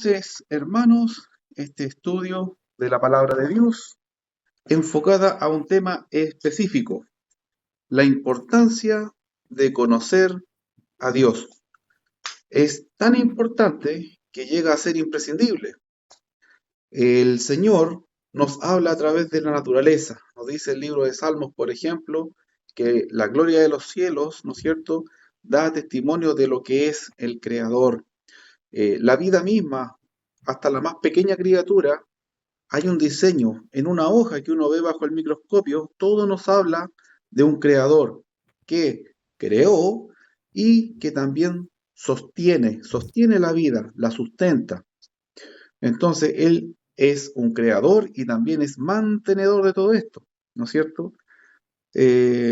entonces, hermanos, este estudio de la palabra de Dios enfocada a un tema específico, la importancia de conocer a Dios. Es tan importante que llega a ser imprescindible. El Señor nos habla a través de la naturaleza. Nos dice el libro de Salmos, por ejemplo, que la gloria de los cielos, ¿no es cierto?, da testimonio de lo que es el Creador. La vida misma, hasta la más pequeña criatura, hay un diseño en una hoja que uno ve bajo el microscopio, todo nos habla de un creador que creó y que también sostiene la vida, la sustenta. Entonces, Él es un creador y también es mantenedor de todo esto, ¿no es cierto?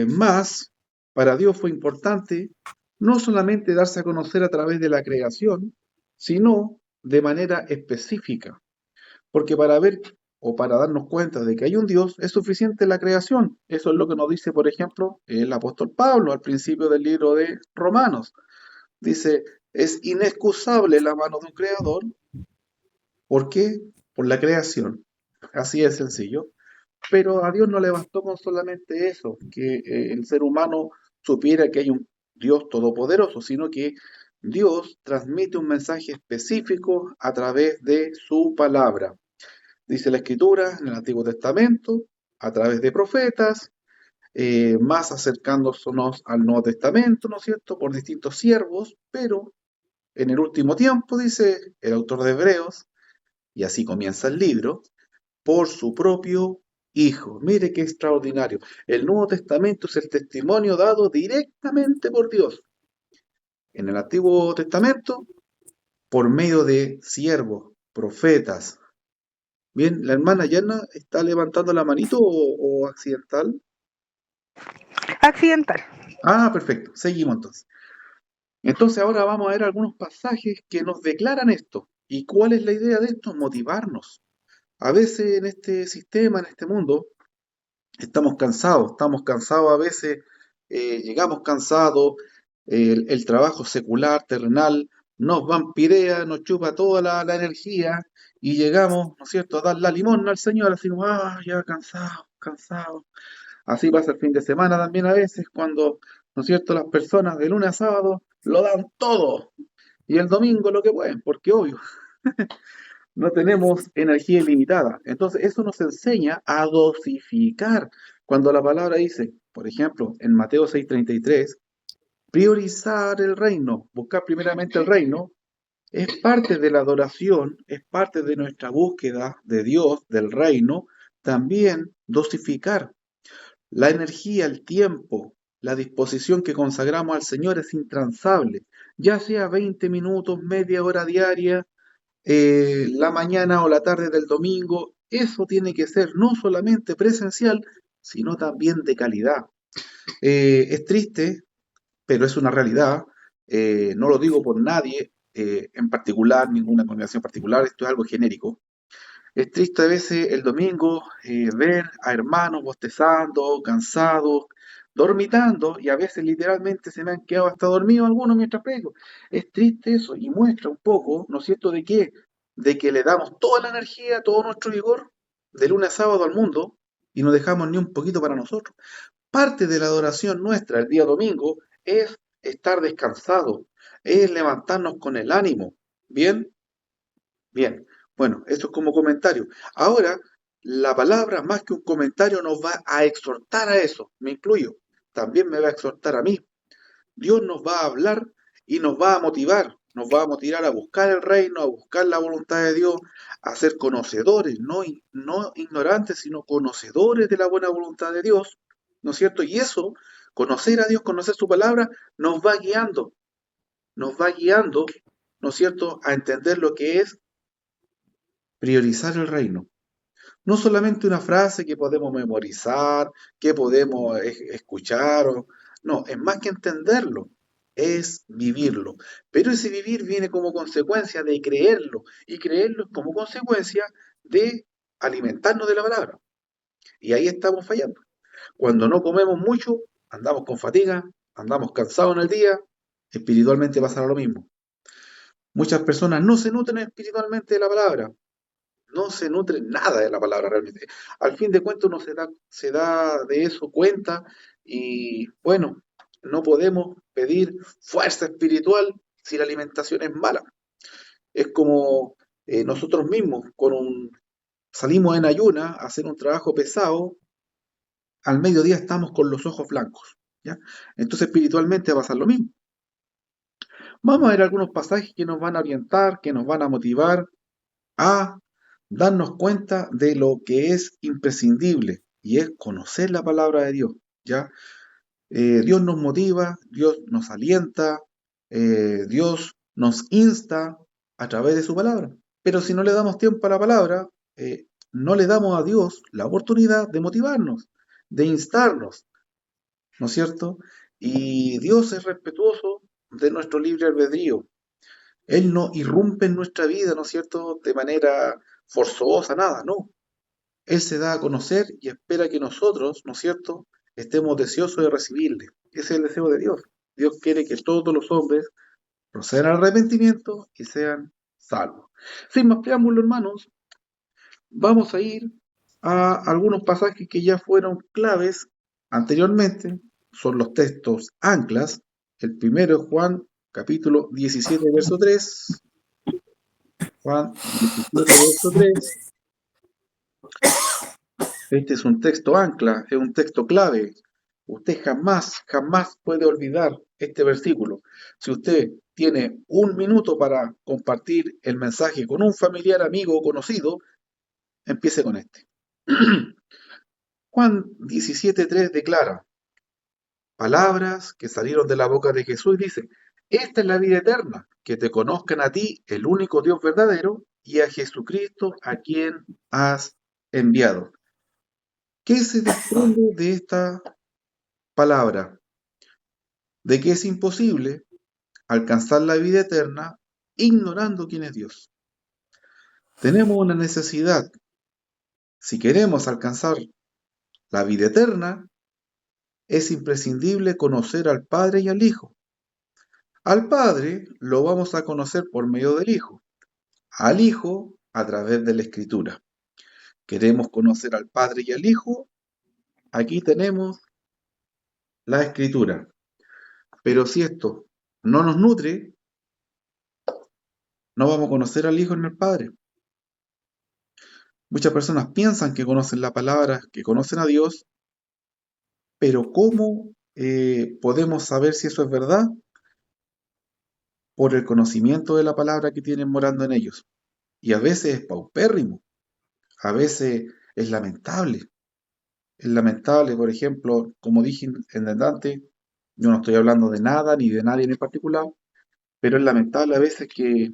Más, para Dios fue importante no solamente darse a conocer a través de la creación, sino de manera específica. Porque para ver o para darnos cuenta de que hay un Dios es suficiente la creación. Eso es lo que nos dice, por ejemplo, el apóstol Pablo al principio del libro de Romanos. Dice, es inexcusable la mano de un creador. ¿Por qué? Por la creación. Así es sencillo. Pero a Dios no le bastó con solamente eso, que el ser humano supiera que hay un Dios todopoderoso, sino que Dios transmite un mensaje específico a través de su palabra. Dice la Escritura en el Antiguo Testamento, a través de profetas, más acercándonos al Nuevo Testamento, ¿no es cierto?, por distintos siervos, pero en el último tiempo, dice el autor de Hebreos, y así comienza el libro, por su propio Hijo. Mire qué extraordinario. El Nuevo Testamento es el testimonio dado directamente por Dios. En el Antiguo Testamento, por medio de siervos, profetas. Bien, la hermana Yana está levantando la manito o accidental. Accidental. Ah, perfecto. Seguimos entonces. Entonces ahora vamos a ver algunos pasajes que nos declaran esto. ¿Y cuál es la idea de esto? Motivarnos. A veces en este sistema, en este mundo, estamos cansados a veces, llegamos cansados, el trabajo secular, terrenal, nos vampirea, nos chupa toda la energía y llegamos, ¿no es cierto?, a dar la limosna al Señor, así como, ah, ya cansado, cansado. Así pasa el fin de semana también a veces, cuando, ¿no es cierto?, las personas de lunes a sábado lo dan todo y el domingo lo que pueden, porque obvio, no tenemos energía ilimitada. Entonces, eso nos enseña a dosificar. Cuando la palabra dice, por ejemplo, en Mateo 6:33, priorizar el reino, buscar primeramente el reino, es parte de la adoración, es parte de nuestra búsqueda de Dios, del reino, también dosificar. La energía, el tiempo, la disposición que consagramos al Señor es intransable, ya sea 20 minutos, media hora diaria, la mañana o la tarde del domingo, eso tiene que ser no solamente presencial, sino también de calidad. Es triste, pero es una realidad, no lo digo por nadie en particular, ninguna congregación particular, esto es algo genérico. Es triste a veces el domingo ver a hermanos bostezando, cansados, dormitando, y a veces literalmente se me han quedado hasta dormidos algunos mientras predico. Es triste eso y muestra un poco, ¿no es cierto?, de qué, de que le damos toda la energía, todo nuestro vigor, de lunes a sábado al mundo, y no dejamos ni un poquito para nosotros. Parte de la adoración nuestra el día domingo es estar descansado, es levantarnos con el ánimo. ¿Bien? Bien, bueno, eso es como comentario. Ahora, la palabra más que un comentario nos va a exhortar a eso, me incluyo, también me va a exhortar a mí. Dios nos va a hablar y nos va a motivar a buscar el reino, a buscar la voluntad de Dios, a ser conocedores, no ignorantes, sino conocedores de la buena voluntad de Dios, ¿no es cierto? Y eso, conocer a Dios, conocer su palabra, nos va guiando, ¿no es cierto?, a entender lo que es priorizar el reino. No solamente una frase que podemos memorizar, que podemos escuchar, no, es más que entenderlo, es vivirlo. Pero ese vivir viene como consecuencia de creerlo, y creerlo es como consecuencia de alimentarnos de la palabra. Y ahí estamos fallando. Cuando no comemos mucho, andamos con fatiga, andamos cansados en el día, espiritualmente pasa lo mismo. Muchas personas no se nutren espiritualmente de la palabra, no se nutren nada de la palabra realmente. Al fin de cuentas uno se da de eso cuenta y bueno, no podemos pedir fuerza espiritual si la alimentación es mala. Es como nosotros mismos, salimos en ayuna a hacer un trabajo pesado, al mediodía estamos con los ojos blancos, ¿ya? Entonces espiritualmente va a pasar lo mismo. Vamos a ver algunos pasajes que nos van a orientar, que nos van a motivar a darnos cuenta de lo que es imprescindible y es conocer la palabra de Dios, ¿ya? Dios nos motiva, Dios nos alienta, Dios nos insta a través de su palabra. Pero si no le damos tiempo a la palabra, no le damos a Dios la oportunidad de motivarnos, de instarnos, ¿no es cierto? Y Dios es respetuoso de nuestro libre albedrío. Él no irrumpe en nuestra vida, ¿no es cierto?, de manera forzosa, nada, no. Él se da a conocer y espera que nosotros, ¿no es cierto?, estemos deseosos de recibirle. Ese es el deseo de Dios. Dios quiere que todos los hombres procedan al arrepentimiento y sean salvos. Sin más preámbulo, hermanos, vamos a ir a algunos pasajes que ya fueron claves anteriormente. Son los textos anclas. El primero es Juan capítulo 17, verso 3. Juan 17, verso 3. Este es un texto ancla, es un texto clave. Usted jamás, jamás puede olvidar este versículo. Si usted tiene un minuto para compartir el mensaje con un familiar, amigo o conocido, empiece con este. Juan 17:3 declara, palabras que salieron de la boca de Jesús y dice, esta es la vida eterna, que te conozcan a ti, el único Dios verdadero, y a Jesucristo a quien has enviado. ¿Qué se desprende de esta palabra? De que es imposible alcanzar la vida eterna ignorando quién es Dios. Tenemos una necesidad. Si queremos alcanzar la vida eterna, es imprescindible conocer al Padre y al Hijo. Al Padre lo vamos a conocer por medio del Hijo, al Hijo a través de la Escritura. Queremos conocer al Padre y al Hijo, aquí tenemos la Escritura. Pero si esto no nos nutre, no vamos a conocer al Hijo ni al Padre. Muchas personas piensan que conocen la palabra, que conocen a Dios, pero ¿cómo podemos saber si eso es verdad? Por el conocimiento de la palabra que tienen morando en ellos. Y a veces es paupérrimo, a veces es lamentable. Es lamentable, por ejemplo, como dije en delante, yo no estoy hablando de nada ni de nadie en particular, pero es lamentable a veces que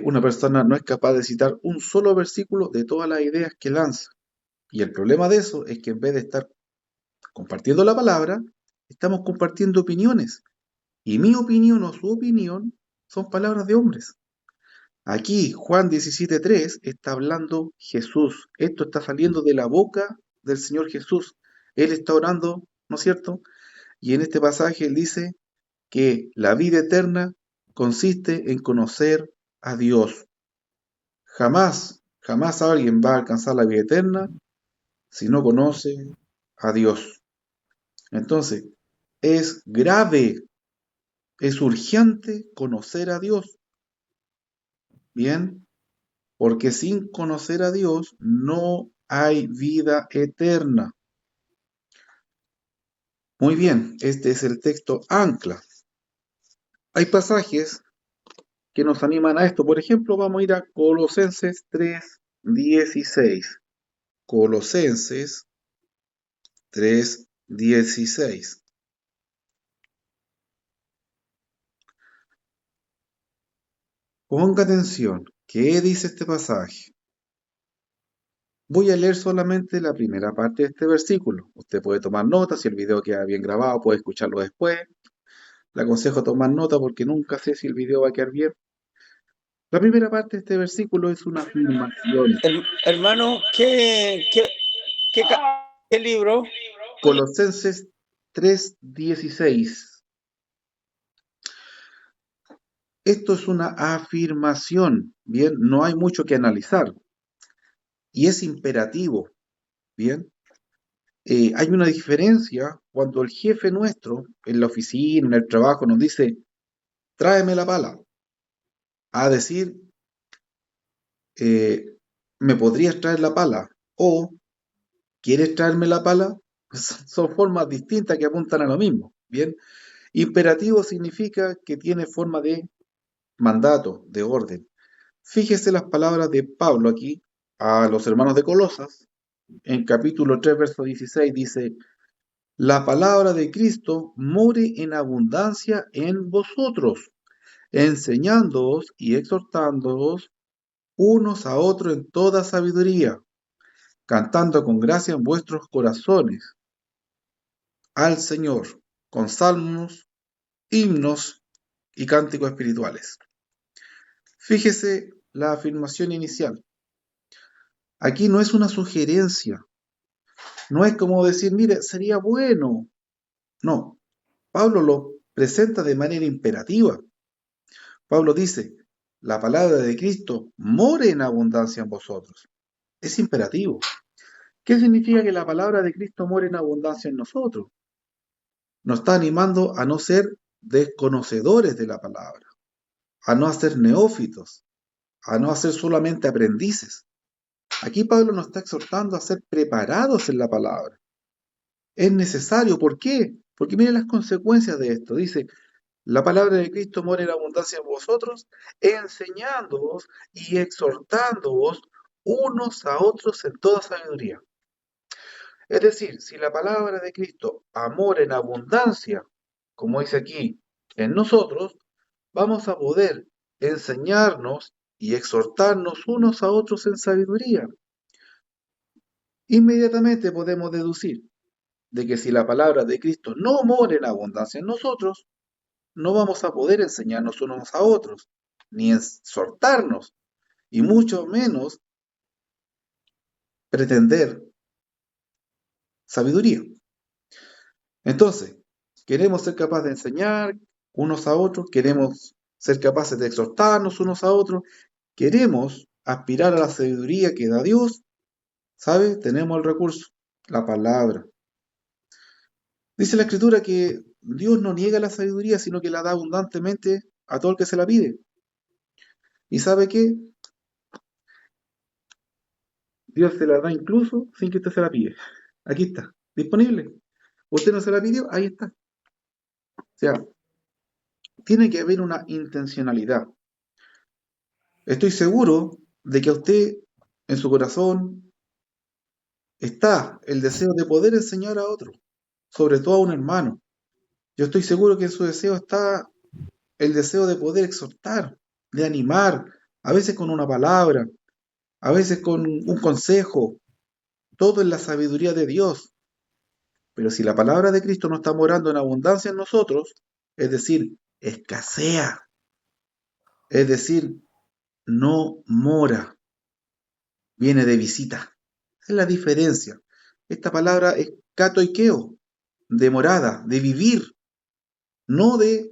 una persona no es capaz de citar un solo versículo de todas las ideas que lanza. Y el problema de eso es que en vez de estar compartiendo la palabra, estamos compartiendo opiniones. Y mi opinión o su opinión son palabras de hombres. Aquí Juan 17:3 está hablando Jesús. Esto está saliendo de la boca del Señor Jesús. Él está orando, ¿no es cierto? Y en este pasaje él dice que la vida eterna consiste en conocer a Dios. Jamás, jamás alguien va a alcanzar la vida eterna si no conoce a Dios. Entonces, es grave, es urgente conocer a Dios. Bien, porque sin conocer a Dios no hay vida eterna. Muy bien, este es el texto ancla. Hay pasajes que nos animan a esto. Por ejemplo, vamos a ir a Colosenses 3:16. Colosenses 3:16. Ponga atención, ¿qué dice este pasaje? Voy a leer solamente la primera parte de este versículo. Usted puede tomar nota, si el video queda bien grabado, puede escucharlo después. Le aconsejo tomar nota porque nunca sé si el video va a quedar bien. La primera parte de este versículo es una afirmación. Hermano, ¿qué libro? Colosenses 3:16. Esto es una afirmación, ¿bien? No hay mucho que analizar. Y es imperativo, ¿bien? Hay una diferencia cuando el jefe nuestro, en la oficina, en el trabajo, nos dice, tráeme la pala, a decir, eh, ¿me podrías traer la pala? O, ¿quieres traerme la pala? Son formas distintas que apuntan a lo mismo, ¿bien? Imperativo significa que tiene forma de mandato, de orden. Fíjese las palabras de Pablo aquí a los hermanos de Colosas, en capítulo 3, verso 16, dice, la palabra de Cristo more en abundancia en vosotros, enseñándoos y exhortándoos unos a otros en toda sabiduría, cantando con gracia en vuestros corazones al Señor, con salmos, himnos y cánticos espirituales. Fíjese la afirmación inicial. Aquí no es una sugerencia, no es como decir, mire, sería bueno. No, Pablo lo presenta de manera imperativa. Pablo dice, la palabra de Cristo more en abundancia en vosotros. Es imperativo. ¿Qué significa que la palabra de Cristo more en abundancia en nosotros? Nos está animando a no ser desconocedores de la palabra, a no ser neófitos, a no ser solamente aprendices. Aquí Pablo nos está exhortando a ser preparados en la palabra. Es necesario. ¿Por qué? Porque miren las consecuencias de esto. Dice, la palabra de Cristo mora en abundancia en vosotros, enseñándoos y exhortándoos unos a otros en toda sabiduría. Es decir, si la palabra de Cristo amor en abundancia, como dice aquí, en nosotros, vamos a poder enseñarnos y exhortarnos unos a otros en sabiduría. Inmediatamente podemos deducir de que si la palabra de Cristo no mora en abundancia en nosotros, no vamos a poder enseñarnos unos a otros, ni exhortarnos, y mucho menos pretender sabiduría. Entonces, queremos ser capaces de enseñar unos a otros, queremos ser capaces de exhortarnos unos a otros, queremos aspirar a la sabiduría que da Dios, ¿sabe? Tenemos el recurso, la palabra. Dice la Escritura que Dios no niega la sabiduría, sino que la da abundantemente a todo el que se la pide. ¿Y sabe qué? Dios se la da incluso sin que usted se la pide. Aquí está, disponible. Usted no se la pidió, ahí está. O sea, tiene que haber una intencionalidad. Estoy seguro de que a usted, en su corazón, está el deseo de poder enseñar a otro, sobre todo a un hermano. Yo estoy seguro que en su deseo está el deseo de poder exhortar, de animar, a veces con una palabra, a veces con un consejo, todo en la sabiduría de Dios. Pero si la palabra de Cristo no está morando en abundancia en nosotros, es decir, escasea, es decir, no mora, viene de visita. Esa es la diferencia. Esta palabra es katoikeo, de morada, de vivir, no de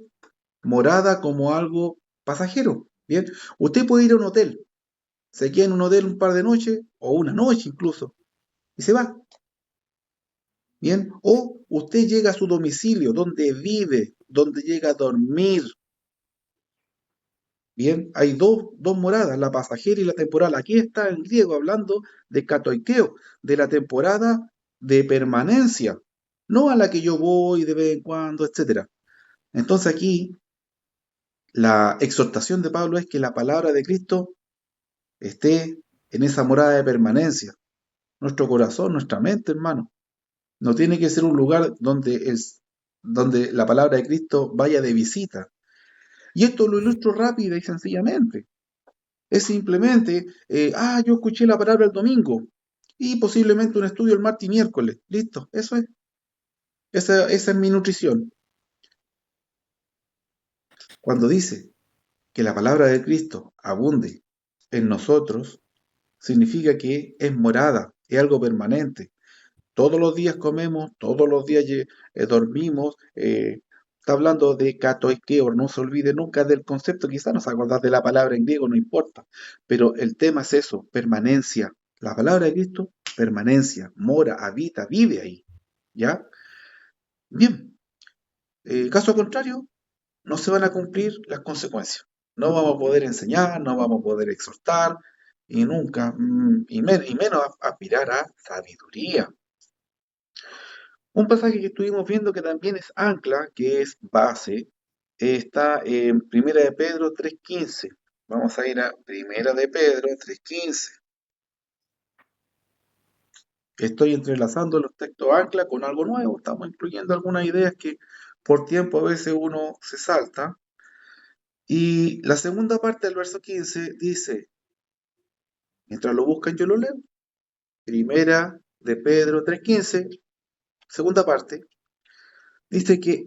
morada como algo pasajero. Bien, usted puede ir a un hotel, se queda en un hotel un par de noches, o una noche incluso, y se va. Bien, o usted llega a su domicilio, donde vive, donde llega a dormir. Bien, hay dos moradas, la pasajera y la temporal. Aquí está en griego hablando de katoikeo, de la temporada de permanencia, no a la que yo voy de vez en cuando, etcétera. Entonces aquí la exhortación de Pablo es que la palabra de Cristo esté en esa morada de permanencia. Nuestro corazón, nuestra mente, hermano. No tiene que ser un lugar donde la palabra de Cristo vaya de visita. Y esto lo ilustro rápida y sencillamente. Es simplemente, yo escuché la palabra el domingo y posiblemente un estudio el martes y miércoles. Listo, eso es. Esa es mi nutrición. Cuando dice que la palabra de Cristo abunde en nosotros, significa que es morada, es algo permanente. Todos los días comemos, todos los días dormimos, Está hablando de katoikeo, no se olvide nunca del concepto, quizás no se acordás de la palabra en griego, no importa, pero el tema es eso, permanencia. La palabra de Cristo, permanencia, mora, habita, vive ahí. ¿Ya? Bien, caso contrario, no se van a cumplir las consecuencias. No vamos a poder enseñar, no vamos a poder exhortar y nunca, y menos aspirar a sabiduría. Un pasaje que estuvimos viendo que también es ancla, que es base, está en Primera de Pedro 3:15. Vamos a ir a Primera de Pedro 3:15. Estoy entrelazando los textos ancla con algo nuevo, estamos incluyendo algunas ideas que por tiempo a veces uno se salta. Y la segunda parte del verso 15 dice, mientras lo buscan yo lo leo, Primera de Pedro 3:15, segunda parte, dice que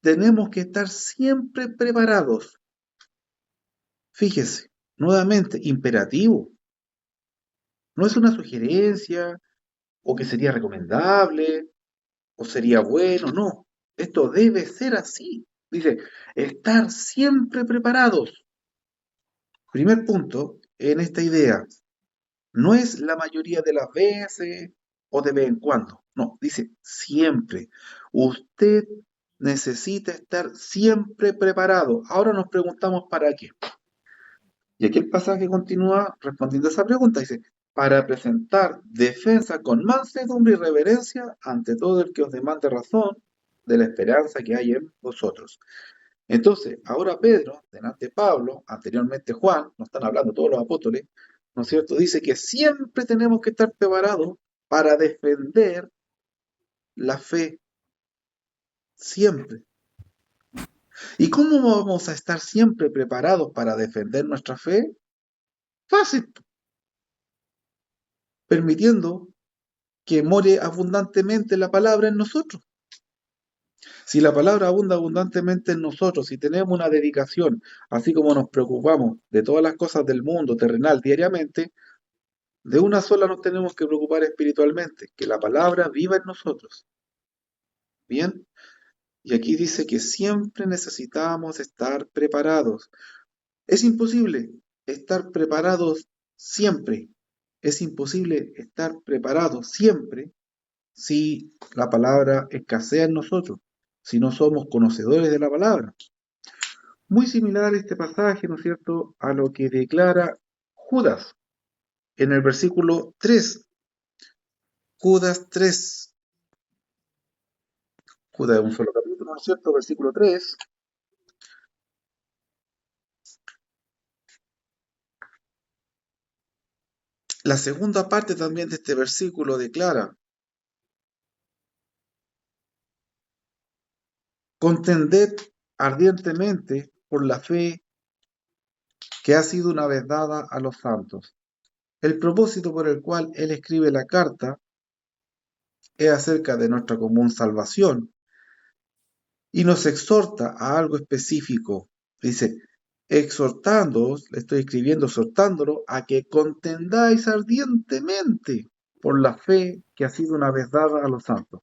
tenemos que estar siempre preparados. Fíjese, nuevamente, imperativo. No es una sugerencia o que sería recomendable o sería bueno, no. Esto debe ser así. Dice, estar siempre preparados. Primer punto en esta idea. No es la mayoría de las veces o de vez en cuando. No, dice siempre. Usted necesita estar siempre preparado. Ahora nos preguntamos para qué. Y aquí el pasaje continúa respondiendo a esa pregunta. Dice, para presentar defensa con mansedumbre y reverencia ante todo el que os demande razón de la esperanza que hay en vosotros. Entonces, ahora Pedro, delante Pablo, anteriormente Juan, nos están hablando todos los apóstoles, ¿no es cierto? Dice que siempre tenemos que estar preparados para defender la fe, siempre. ¿Y cómo vamos a estar siempre preparados para defender nuestra fe? Fácil, permitiendo que more abundantemente la palabra en nosotros. Si la palabra abunda abundantemente en nosotros, si tenemos una dedicación, así como nos preocupamos de todas las cosas del mundo terrenal diariamente, de una sola nos tenemos que preocupar espiritualmente, que la palabra viva en nosotros. Bien, y aquí dice que siempre necesitamos estar preparados. Es imposible estar preparados siempre. Es imposible estar preparados siempre si la palabra escasea en nosotros, si no somos conocedores de la palabra. Muy similar este pasaje, ¿no es cierto?, a lo que declara Judas en el versículo 3. Judas 3. Judas es un solo capítulo, ¿no es cierto? Versículo 3. La segunda parte también de este versículo declara, contended ardientemente por la fe que ha sido una vez dada a los santos. El propósito por el cual él escribe la carta es acerca de nuestra común salvación y nos exhorta a algo específico. Dice, exhortándoos, le estoy escribiendo, exhortándolo a que contendáis ardientemente por la fe que ha sido una vez dada a los santos.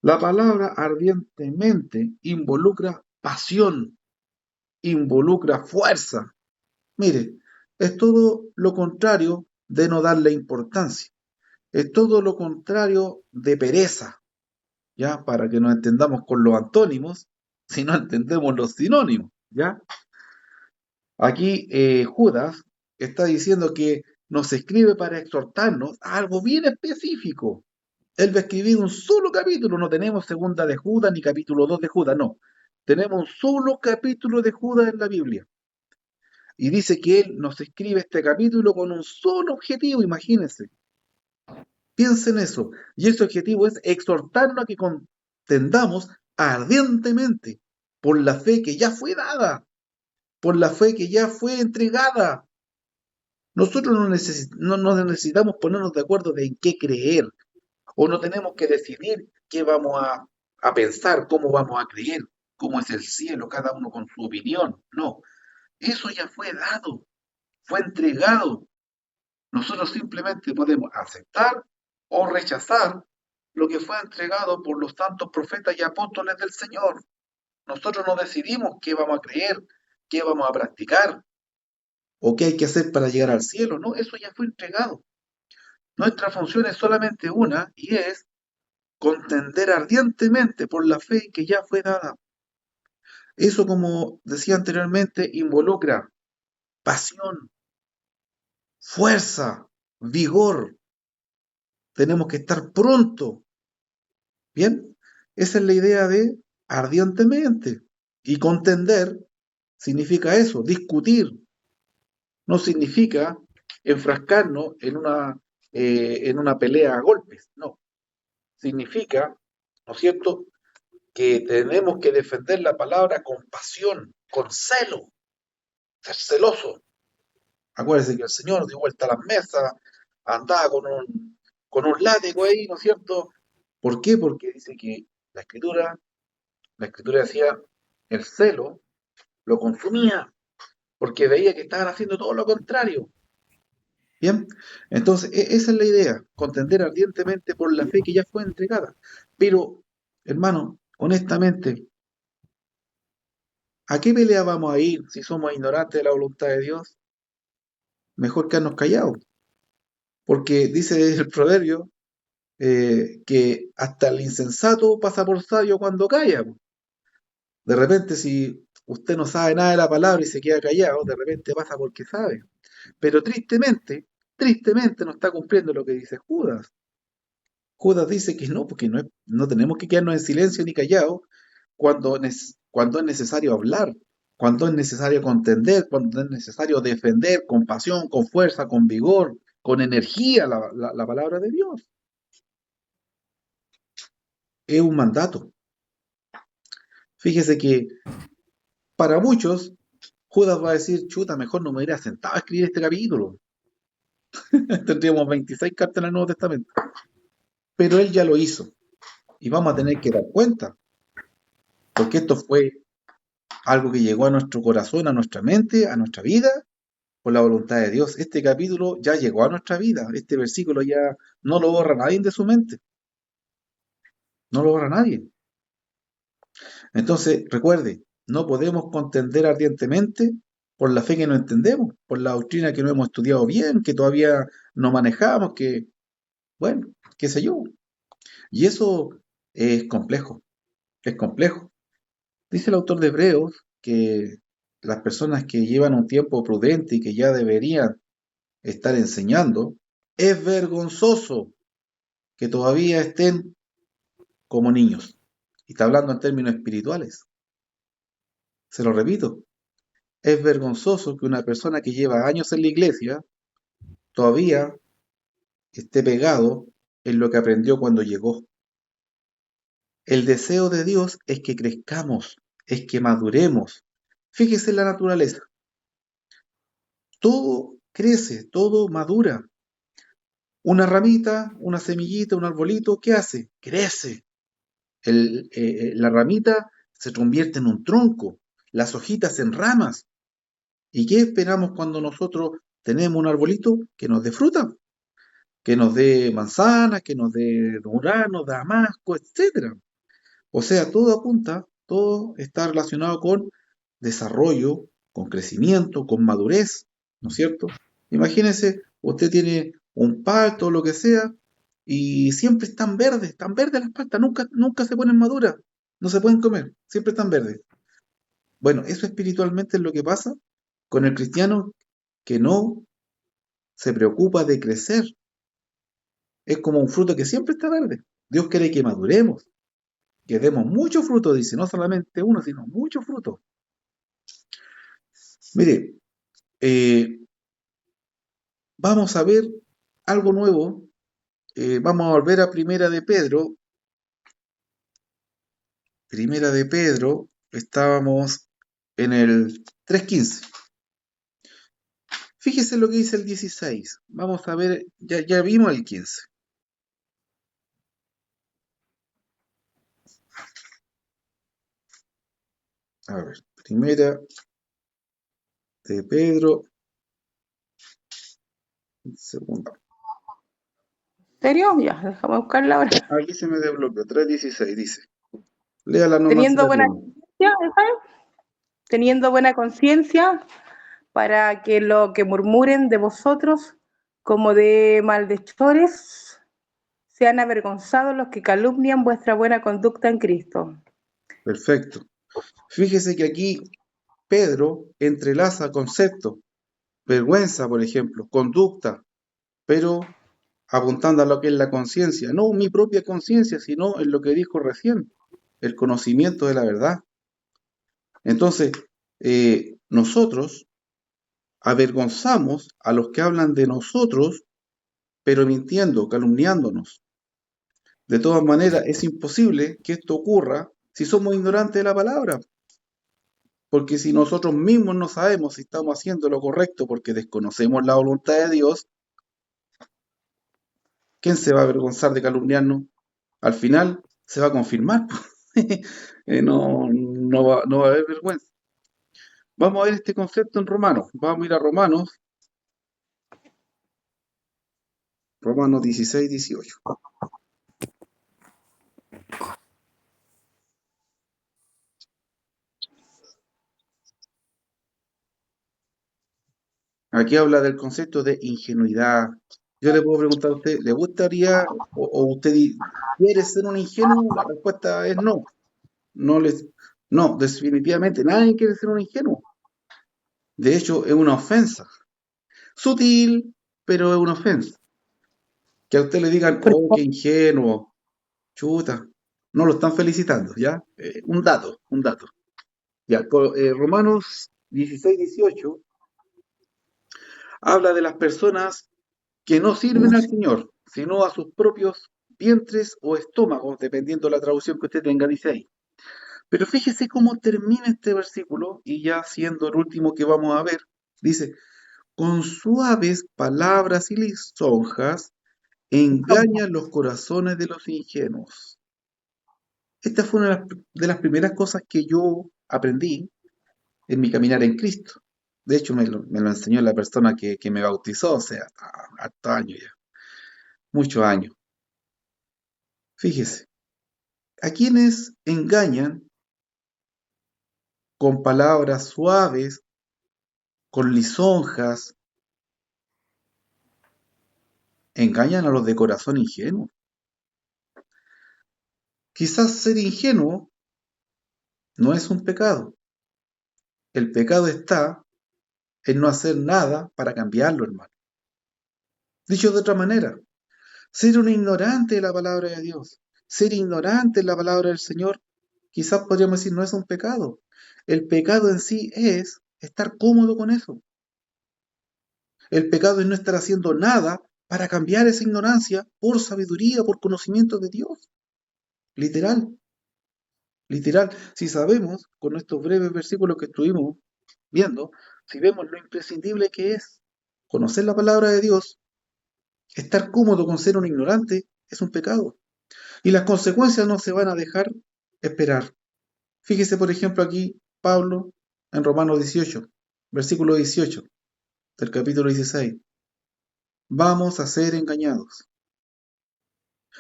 La palabra ardientemente involucra pasión, involucra fuerza. Mire, es todo lo contrario de no darle importancia. Es todo lo contrario de pereza, ¿ya? Para que nos entendamos con los antónimos, si no entendemos los sinónimos, ¿ya? Aquí Judas está diciendo que nos escribe para exhortarnos a algo bien específico. Él va a escribir un solo capítulo, no tenemos segunda de Judas ni capítulo 2 de Judas, no. Tenemos un solo capítulo de Judas en la Biblia. Y dice que él nos escribe este capítulo con un solo objetivo, imagínense. Piensen en eso. Y ese objetivo es exhortarnos a que contendamos ardientemente por la fe que ya fue dada, por la fe que ya fue entregada. Nosotros no necesitamos ponernos de acuerdo de en qué creer, o no tenemos que decidir qué vamos a pensar, cómo vamos a creer, cómo es el cielo, cada uno con su opinión. No, eso ya fue dado, fue entregado. Nosotros simplemente podemos aceptar o rechazar lo que fue entregado por los santos profetas y apóstoles del Señor. Nosotros no decidimos qué vamos a creer, qué vamos a practicar o qué hay que hacer para llegar al cielo. No, eso ya fue entregado. Nuestra función es solamente una y es contender ardientemente por la fe que ya fue dada. Eso, como decía anteriormente, involucra pasión, fuerza, vigor. Tenemos que estar pronto. Bien, esa es la idea de ardientemente. Y contender significa eso, discutir. No significa enfrascarnos en una pelea a golpes. No, significa, ¿no es cierto?, que tenemos que defender la palabra con pasión, con celo, ser celoso. Acuérdense que el Señor dio vuelta a las mesas, andaba con un látigo ahí, ¿no es cierto? ¿Por qué? Porque dice que la escritura, la escritura decía, el celo lo consumía, porque veía que estaban haciendo todo lo contrario. Bien, entonces esa es la idea, contender ardientemente por la fe que ya fue entregada. Pero, hermano, honestamente, ¿a qué pelea vamos a ir si somos ignorantes de la voluntad de Dios? Mejor quedarnos callados, porque dice el proverbio que hasta el insensato pasa por sabio cuando calla. De repente, si usted no sabe nada de la palabra y se queda callado, de repente pasa porque sabe. Pero tristemente no está cumpliendo lo que dice Judas. Judas dice que no, porque no tenemos que quedarnos en silencio ni callados cuando es necesario hablar, cuando es necesario contender, cuando es necesario defender con pasión, con fuerza, con vigor, con energía la palabra de Dios. Es un mandato. Fíjese que para muchos, Judas va a decir, chuta, mejor no me hubiera sentado a escribir este capítulo. Tendríamos 26 cartas en el Nuevo Testamento. Pero él ya lo hizo. Y vamos a tener que dar cuenta, porque esto fue algo que llegó a nuestro corazón, a nuestra mente, a nuestra vida, por la voluntad de Dios. Este capítulo ya llegó a nuestra vida. Este versículo ya no lo borra nadie de su mente. No lo borra nadie. Entonces, recuerde, no podemos contender ardientemente por la fe que no entendemos, por la doctrina que no hemos estudiado bien, que todavía no manejamos, que, bueno, qué sé yo. Y eso es complejo, es complejo. Dice el autor de Hebreos que las personas que llevan un tiempo prudente y que ya deberían estar enseñando, es vergonzoso que todavía estén como niños. Y está hablando en términos espirituales. Se lo repito, es vergonzoso que una persona que lleva años en la iglesia todavía esté pegado en lo que aprendió cuando llegó. El deseo de Dios es que crezcamos, es que maduremos. Fíjese en la naturaleza. Todo crece, todo madura. Una ramita, una semillita, un arbolito, ¿qué hace? Crece. La ramita se convierte en un tronco, las hojitas en ramas. ¿Y qué esperamos cuando nosotros tenemos un arbolito? Que nos dé fruta, que nos dé manzanas, que nos dé durazno, damasco, etcétera. O sea, todo apunta, todo está relacionado con desarrollo, con crecimiento, con madurez, ¿no es cierto? Imagínese, usted tiene un palto o lo que sea, y siempre están verdes las paltas, nunca se ponen maduras, no se pueden comer, siempre están verdes. Bueno, eso espiritualmente es lo que pasa con el cristiano que no se preocupa de crecer. Es como un fruto que siempre está verde. Dios quiere que maduremos, que demos mucho fruto, dice, no solamente uno, sino mucho fruto. Mire, eh, vamos a ver algo nuevo. Vamos a volver a Primera de Pedro. Primera de Pedro, estábamos en el 3:15. Fíjese lo que dice el 16. Vamos a ver, ya vimos el 15. A ver, Primera de Pedro, segunda. ¿En serio? Ya, déjame buscarla ahora. Aquí se me desbloqueó, 3:16 dice. Léala nomás si Teniendo la buena, tiene. teniendo buena conciencia, para que lo que murmuren de vosotros como de malhechores sean avergonzados los que calumnian vuestra buena conducta en Cristo. Perfecto. Fíjese que aquí Pedro entrelaza conceptos, vergüenza, por ejemplo, conducta, pero apuntando a lo que es la conciencia, no mi propia conciencia, sino en lo que dijo recién, el conocimiento de la verdad. Entonces, nosotros avergonzamos a los que hablan de nosotros, pero mintiendo, calumniándonos. De todas maneras, es imposible que esto ocurra si somos ignorantes de la palabra, porque si nosotros mismos no sabemos si estamos haciendo lo correcto porque desconocemos la voluntad de Dios, ¿quién se va a avergonzar de calumniarnos? Al final se va a confirmar. No va a haber vergüenza. Vamos a ver este concepto en Romanos. Vamos a ir a Romanos 16, 18. Aquí habla del concepto de ingenuidad. Yo le puedo preguntar a usted, ¿le gustaría o usted quiere ser un ingenuo? La respuesta es no. No, no, definitivamente nadie quiere ser un ingenuo. De hecho, es una ofensa. Sutil, pero es una ofensa. Que a usted le digan, oh, qué ingenuo, chuta. No lo están felicitando, ¿ya? Un dato, un dato. Ya, Romanos 16, 18 habla de las personas que no sirven al Señor, sino a sus propios vientres o estómagos, dependiendo de la traducción que usted tenga, dice ahí. Pero fíjese cómo termina este versículo, y ya siendo el último que vamos a ver, dice, con suaves palabras y lisonjas engañan los corazones de los ingenuos. Esta fue una de las primeras cosas que yo aprendí en mi caminar en Cristo. De hecho, me lo enseñó la persona que me bautizó, o sea, hartos años ya, muchos años. Fíjese, a quienes engañan con palabras suaves, con lisonjas, engañan a los de corazón ingenuo. Quizás ser ingenuo no es un pecado. El pecado está en no hacer nada para cambiarlo, hermano. Dicho de otra manera, ser un ignorante de la palabra de Dios, ser ignorante de la palabra del Señor, quizás podríamos decir no es un pecado. El pecado en sí es estar cómodo con eso. El pecado es no estar haciendo nada para cambiar esa ignorancia por sabiduría, por conocimiento de Dios. Literal, literal. Si sabemos, con estos breves versículos que estuvimos viendo, si vemos lo imprescindible que es conocer la palabra de Dios, estar cómodo con ser un ignorante es un pecado. Y las consecuencias no se van a dejar esperar. Fíjese, por ejemplo, aquí Pablo en Romanos 18, versículo 18 del capítulo 16. Vamos a ser engañados.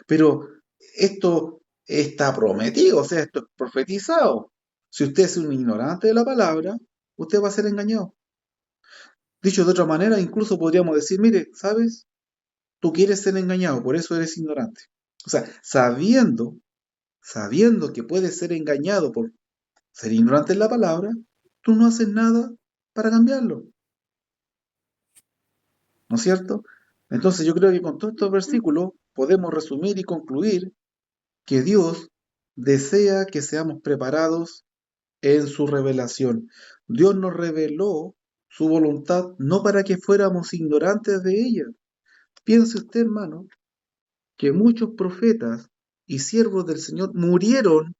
Pero esto está prometido, o sea, esto es profetizado. Si usted es un ignorante de la palabra, usted va a ser engañado. Dicho de otra manera, incluso podríamos decir, mire, ¿sabes? Tú quieres ser engañado, por eso eres ignorante. O sea, sabiendo que puedes ser engañado por ser ignorante en la palabra, tú no haces nada para cambiarlo. ¿No es cierto? Entonces yo creo que con todos estos versículos podemos resumir y concluir que Dios desea que seamos preparados en su revelación. Dios nos reveló su voluntad no para que fuéramos ignorantes de ella. Piense usted, hermano, que muchos profetas y siervos del Señor murieron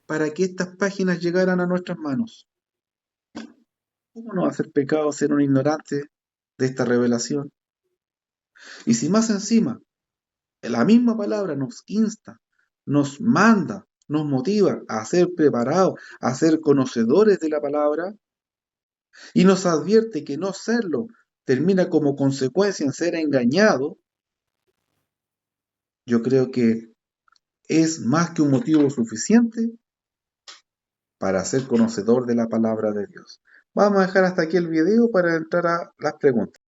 para que estas páginas llegaran a nuestras manos. ¿Cómo no va a ser pecado ser un ignorante de esta revelación? Y si más encima la misma palabra nos insta, nos manda, nos motiva a ser preparados, a ser conocedores de la palabra, y nos advierte que no serlo termina como consecuencia en ser engañado, yo creo que es más que un motivo suficiente para ser conocedor de la palabra de Dios. Vamos a dejar hasta aquí el video para entrar a las preguntas.